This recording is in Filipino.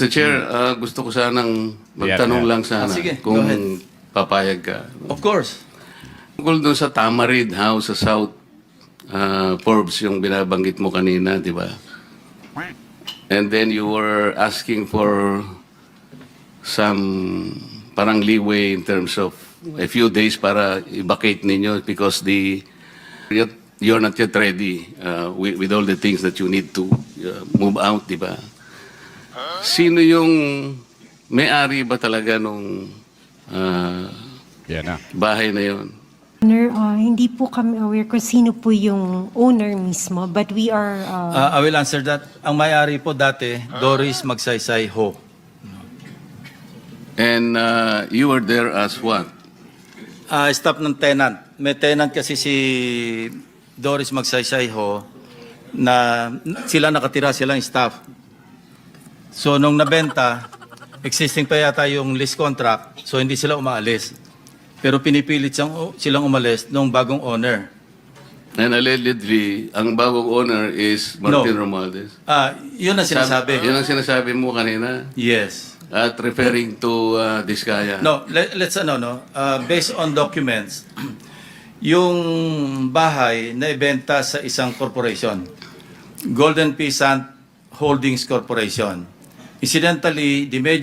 Mr. Chair, gusto ko sanang magtanong lang sana Sige, kung go ahead. papayag ka. Of course. Tungkol doon sa Tamarid House sa South Forbes, yung binabanggit mo kanina, di ba? And then you were asking for some parang leeway in terms of a few days para i-vacate ninyo because you're not yet ready with all the things that you need to move out, di ba? Sino yung may-ari ba talaga nung bahay na yon? Honor, hindi po kami aware kung sino po yung owner mismo, but we are... I will answer that. Ang may-ari po dati, Doris Magsaysay Ho. And you were there as what? Staff ng tenant. May tenant kasi si Doris Magsaysay Ho na sila nakatira, silang staff. So nung nabenta, existing pa yata yung lease contract, so hindi sila umaalis. Pero pinipilit silang umalis nung bagong owner. And allegedly, ang bagong owner is Martin Romualdez. Yun ang sinasabi. Yun ang sinasabi mo kanina. Yes. At referring to Diskaya. No, let's based on documents, yung bahay na ibenta sa isang corporation, Golden Peasant Holdings Corporation. Incidentally, the major